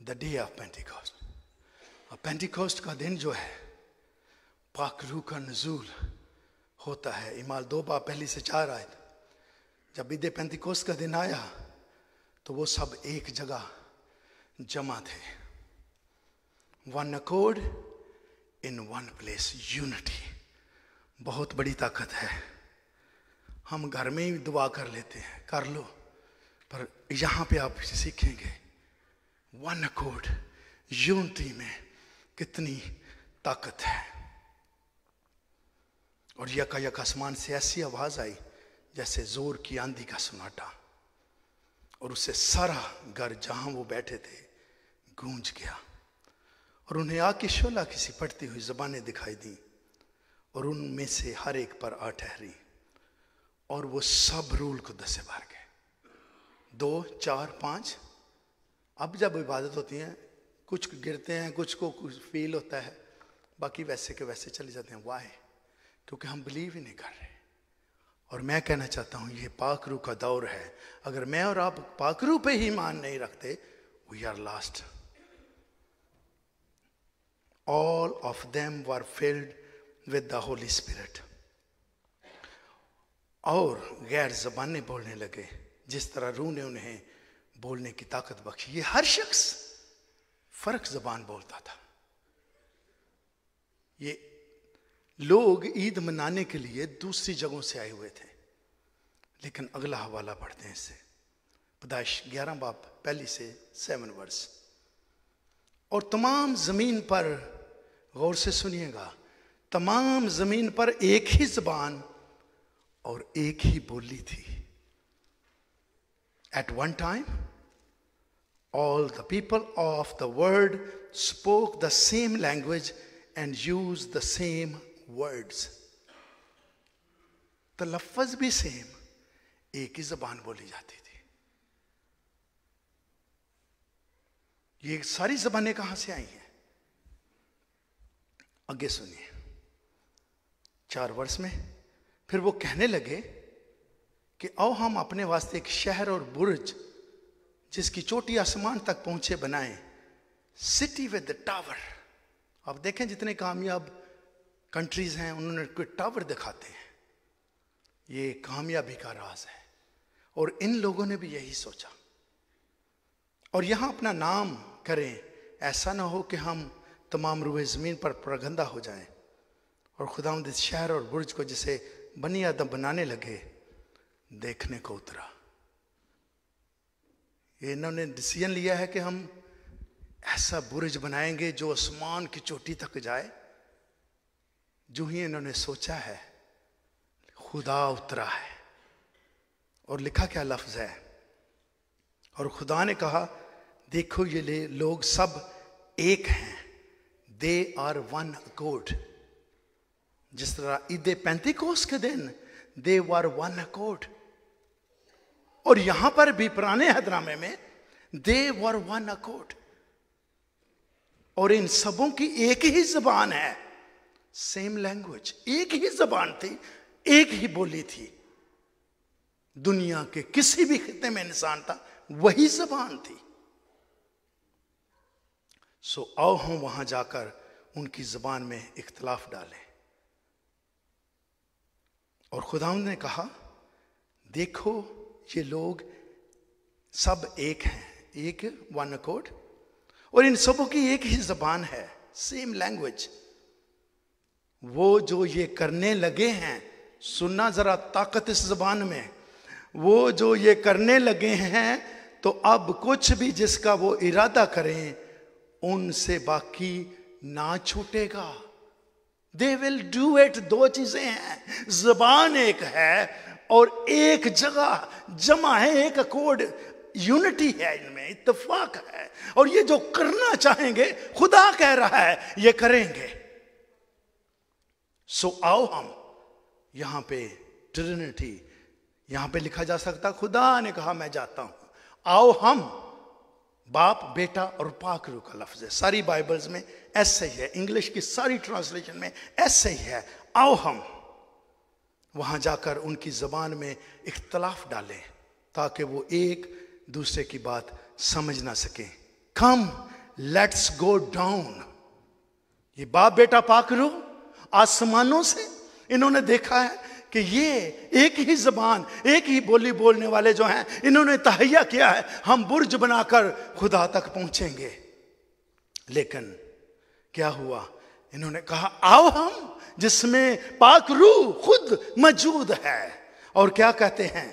The day of Pentecost. और Pentecost का दिन जो है पाक रूह का नजूल होता है। इमाल 2 बार पहली से 4 आए। जब ईद पेंटिकोस्ट का दिन आया तो वो सब एक जगह जमा थे। One accord in one place, unity. बहुत बड़ी ताकत है। हम घर में ही दुआ कर लेते हैं, कर लो, पर यहाँ पे आप सीखेंगे वन अकॉर्ड, यूनिटी में कितनी ताकत है। और यकायक आसमान से ऐसी आवाज आई जैसे जोर की आंधी का सन्नाटा, और उससे सारा घर जहां वो बैठे थे गूंज गया। और उन्हें आग की शोला की सिपटती हुई ज़बानें दिखाई दी, और उनमें से हर एक पर आ ठहरी, और वो सब रूल कुद्दस से भर गए। 2, 4, 5। अब जब इबादत होती है कुछ गिरते हैं, कुछ को कुछ फील होता है, बाकी वैसे के वैसे चले जाते हैं। वाई? क्योंकि हम बिलीव ही नहीं कर रहे। और मैं कहना चाहता हूं ये पाक रूह का दौर है। अगर मैं और आप पाक रूह पे ही ईमान नहीं रखते, we are last. All of them were filled with the holy spirit. और गैर जबानें बोलने लगे जिस तरह रूह ने उन्हें बोलने की ताकत बख्शी। ये हर शख्स फर्क जबान बोलता था। ये लोग ईद मनाने के लिए दूसरी जगहों से आए हुए थे। लेकिन अगला हवाला पढ़ते हैं इससे, पैदाइश 11 बाब पहली से 7 वर्स। और तमाम जमीन पर, गौर से सुनिएगा, तमाम जमीन पर एक ही जबान और एक ही बोली थी। At one time all the people of the world spoke the same language and used the same words. तो लफ्ज भी सेम, एक ही जबान बोली जाती थी। ये सारी जबानें कहां से आई हैं? आगे सुनिए 4 वर्ष में। फिर वो कहने लगे कि आओ हम अपने वास्ते एक शहर और बुर्ज जिसकी चोटी आसमान तक पहुंचे बनाएं, सिटी विद द टावर। आप देखें जितने कामयाब कंट्रीज हैं उन्होंने कोई टावर दिखाते हैं। ये कामयाबी का राज है। और इन लोगों ने भी यही सोचा। और यहां अपना नाम करें, ऐसा ना हो कि हम तमाम रूहे जमीन पर परगंदा हो जाएं। और खुदावंद इस शहर और बुर्ज को जिसे बनी आदम बनाने लगे देखने को उतरा। ये इन्होंने डिसीजन लिया है कि हम ऐसा बुर्ज बनाएंगे जो आसमान की चोटी तक जाए। जो ही इन्होंने सोचा है खुदा उतरा है। और लिखा क्या लफ्ज है? और खुदा ने कहा देखो ये लोग सब एक हैं, दे आर वन अकॉर्ड। जिस तरह ईद पेंतिकोस्त के दिन दे वर वन अकॉर्ड, और यहां पर भी पुराने हदनामे में दे वर वन अकॉर्ड। और इन सबों की एक ही जबान है, सेम लैंग्वेज, एक ही जबान थी, एक ही बोली थी। दुनिया के किसी भी खित्ते में इंसान था, वही जबान थी। सो आओ हम वहां जाकर उनकी जबान में इख्तलाफ डालें। और खुदावंद ने कहा देखो ये लोग सब एक हैं, एक वन अकॉर्ड, और इन सबों की एक ही जबान है, सेम लैंग्वेज। वो जो ये करने लगे हैं, सुनना जरा ताकत इस जबान में, वो जो ये करने लगे हैं तो अब कुछ भी जिसका वो इरादा करें उनसे बाकी ना छूटेगा। They will do it. 2 चीजें हैं, जबान एक है और एक जगह जमा है, एक अकॉर्ड, यूनिटी है, इनमें इत्तेफाक है। और ये जो करना चाहेंगे खुदा कह रहा है ये करेंगे। सो आओ हम, यहां पे ट्रिनिटी, यहां पे लिखा जा सकता खुदा ने कहा मैं जाता हूं। आओ हम, बाप, बेटा और पाक रूह का लफ्ज है। सारी बाइबल्स में ऐसे ही है, इंग्लिश की सारी ट्रांसलेशन में ऐसे ही है। आओ हम वहां जाकर उनकी जबान में इख्तलाफ डालें ताकि वो एक दूसरे की बात समझ ना सकें। Come let's go down. ये बाप बेटा पाक रूह आसमानों से इन्होंने देखा है कि ये एक ही जबान, एक ही बोली बोलने वाले जो हैं, इन्होंने तहैया किया है हम बुर्ज बनाकर खुदा तक पहुंचेंगे। लेकिन क्या हुआ? इन्होंने कहा आओ हम, जिसमें पाक रूह खुद मौजूद है। और क्या कहते हैं?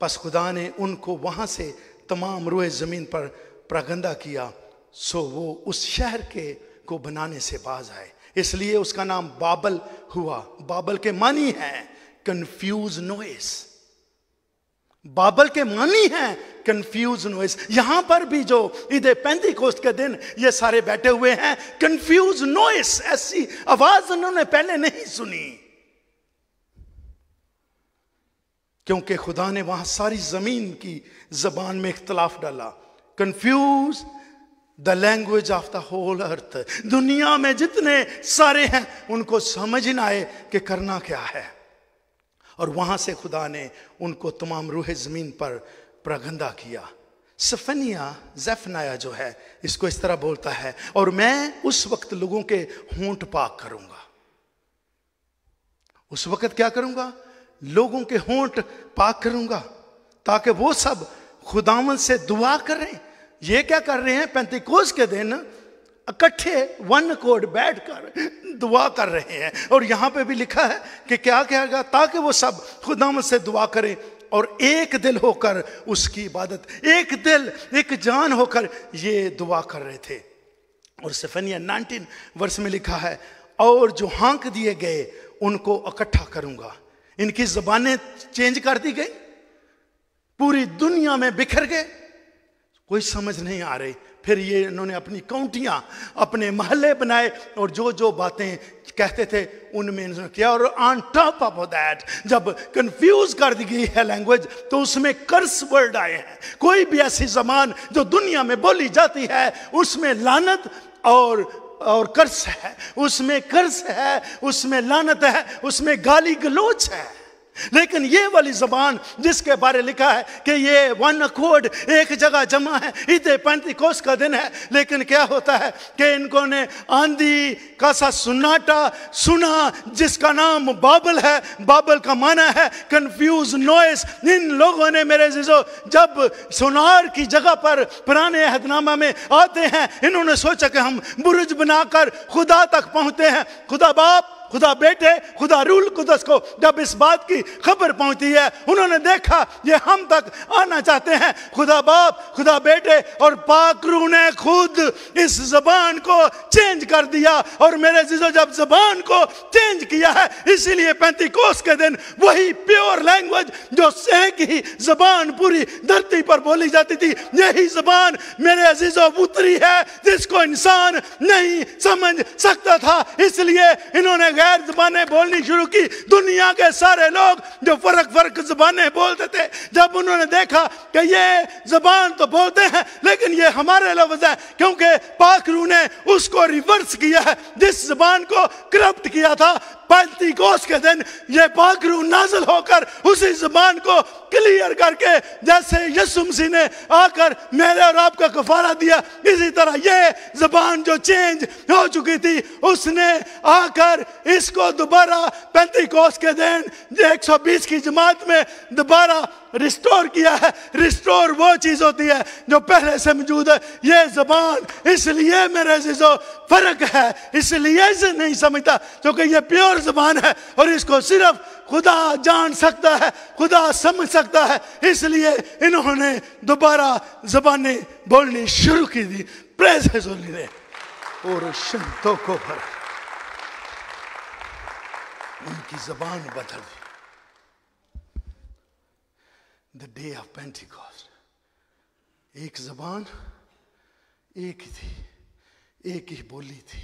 बस खुदा ने उनको वहां से तमाम रूह जमीन पर प्रगंदा किया, सो वो उस शहर के को बनाने से बाज आए। इसलिए उसका नाम बाबल हुआ। बाबल के मानी है कंफ्यूज नॉइस। बाबल के मानी है कंफ्यूज नॉइस। यहां पर भी जो ईद पेंतिकोस्त के दिन ये सारे बैठे हुए हैं, कंफ्यूज नॉइस, ऐसी आवाज उन्होंने पहले नहीं सुनी, क्योंकि खुदा ने वहां सारी जमीन की जबान में इख्तलाफ डाला। Confuse the language of the whole earth. दुनिया में जितने सारे हैं उनको समझ ना आए कि करना क्या है, और वहां से खुदा ने उनको तमाम रूह जमीन पर प्रगंदा किया। ज़ेफनाया जो है इसको इस तरह बोलता है, और मैं उस वक्त लोगों के होंठ पाक करूंगा। उस वक्त क्या करूंगा? लोगों के होंठ पाक करूंगा, ताकि वो सब खुदावंद से दुआ करें। ये क्या कर रहे हैं? पेंतिकोस्त के दिन इकट्ठे वन अकॉर्ड बैठकर दुआ कर रहे हैं। और यहां पे भी लिखा है कि क्या कहेगा? ताकि वो सब खुदावंद से दुआ करें और एक दिल होकर उसकी इबादत, एक दिल एक जान होकर ये दुआ कर रहे थे। और सफनिया 19 वर्ष में लिखा है, और जो हाँक दिए गए उनको इकट्ठा करूंगा। इनकी जबानें चेंज कर दी गई, पूरी दुनिया में बिखर गए, कोई समझ नहीं आ रही। फिर ये इन्होंने अपनी काउंटियां, अपने महल्ले बनाए, और जो जो बातें कहते थे उनमें इन्होंने किया। और ऑन टॉप ऑफ दैट, जब कंफ्यूज कर दी गई है लैंग्वेज, तो उसमें कर्स वर्ड आए हैं। कोई भी ऐसी जबान जो दुनिया में बोली जाती है उसमें लानत और कर्स है, उसमें कर्स है, उसमें लानत है, उसमें गाली गलोच है। लेकिन ये वाली जबान जिसके बारे लिखा है कि ये वन अकॉर्ड, एक जगह जमा है, ईद पेंतिकोस्त का दिन है, लेकिन क्या होता है कि इनको ने आंधी का सा सुनाटा सुना जिसका नाम बाबल है। बाबल का माना है कंफ्यूज नॉइस। इन लोगों ने मेरे अज़ीज़ों, जब सोनार की जगह पर पुराने अहदनामा में आते हैं, इन्होंने सोचा कि हम बुर्ज बनाकर खुदा तक पहुंचते हैं। खुदा बाप, खुदा बेटे, खुदा रूल कुदस को जब इस बात की खबर पहुंचती है, उन्होंने देखा ये हम तक आना चाहते हैं। खुदा बाप, खुदा बेटे और पाक रूह ने खुद इस जबान को चेंज कर दिया। और मेरे अज़ीज़ों, जब जबान को चेंज किया है, इसीलिए पेंतिकोस्त के दिन वही प्योर लैंग्वेज जो एक ही जबान पूरी धरती पर बोली जाती थी, यही जबान मेरे अज़ीज़ों उतरी है, जिसको इंसान नहीं समझ सकता था। इसलिए इन्होंने गैर ज़बानें बोलनी शुरू की। दुनिया के सारे लोग जो फर्क ज़बानें बोलते थे, जब उन्होंने देखा कि ये ज़बान तो बोलते हैं लेकिन ये हमारे लफ्ज़ है, क्योंकि पाक रूह ने उसको रिवर्स किया है, जिस ज़बान को करप्ट किया था। पेंतिकोस्त के दिन ये पाक रूह नाज़िल होकर उसी ज़बान को क्लियर करके, जैसे यीशु मसीह ने आकर मेरे और आपका कफारा दिया, इसी तरह ये ज़बान जो चेंज हो चुकी थी, उसने आकर इसको दोबारा पेंतिकोस्त के दिन 120 की जमात में दोबारा रिस्टोर किया है। रिस्टोर वो चीज होती है जो पहले से मौजूद है। ये जबान इसलिए मेरे अज़ीज़ों फर्क है, इसलिए इसे नहीं समझता क्योंकि ये प्योर जबान है और इसको सिर्फ खुदा जान सकता है, खुदा समझ सकता है। इसलिए इन्होंने दोबारा जबानें बोलनी शुरू की थी। प्रेज़ है और शंतों को भर उनकी जबान बदल दी। द डे ऑफ पेंटिकॉस्ट, एक जबान एक ही थी, एक ही बोली थी,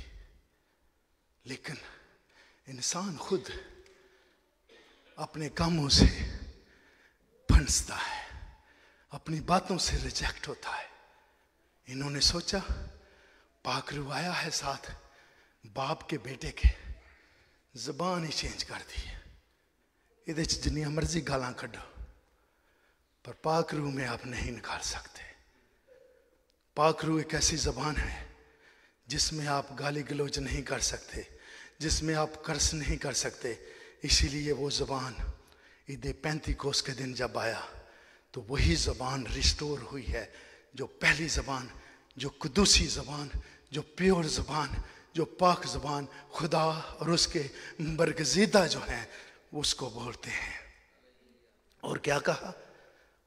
लेकिन इंसान खुद अपने कामों से फंसता है, अपनी बातों से रिजेक्ट होता है। इन्होंने सोचा पाक रूह आया है साथ बाप के बेटे के, जबान ही चेंज कर दी है। इहदे च जिन्नियां मर्जी गालां कड्डो, पर पाक रूह में आप नहीं निकाल सकते। पाखरू एक ऐसी ज़बान है जिसमें आप गाली गलौज नहीं कर सकते, जिसमें आप कर्स नहीं कर सकते। इसीलिए वो ज़बान ईद पेंतीकोस के दिन जब आया तो वही ज़बान रिस्टोर हुई है, जो पहली ज़बान, जो कुदूसी ज़बान, जो प्योर ज़बान, जो पाक ज़बान खुदा और उसके बरगज़ीदा जो हैं उसको बोलते हैं। और क्या कहा,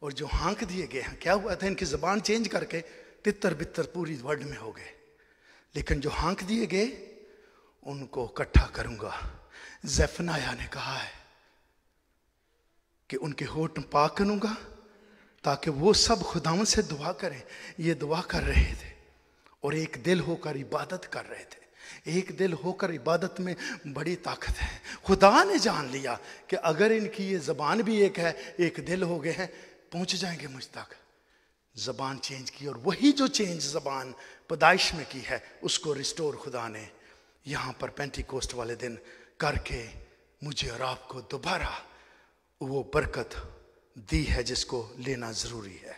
और जो हाँक दिए गए हैं, क्या हुआ था, इनकी ज़बान चेंज करके तितर बितर पूरी वर्ल्ड में हो गए, लेकिन जो हाँक दिए गए उनको इकट्ठा करूंगा। ज़ेफनाया ने कहा है कि उनके होठ पाक करूंगा ताकि वो सब खुदावन से दुआ करें। ये दुआ कर रहे थे और एक दिल होकर इबादत कर रहे थे। एक दिल होकर इबादत में बड़ी ताकत है। खुदा ने जान लिया कि अगर इनकी ये ज़बान भी एक है, एक दिल हो गए हैं, पहुंच जाएंगे मुझ तक। ज़बान चेंज की, और वही जो चेंज ज़बान पैदाइश में की है उसको रिस्टोर खुदा ने यहाँ पर पेंटीकोस्ट वाले दिन करके मुझे और आपको दोबारा वो बरकत दी है जिसको लेना ज़रूरी है।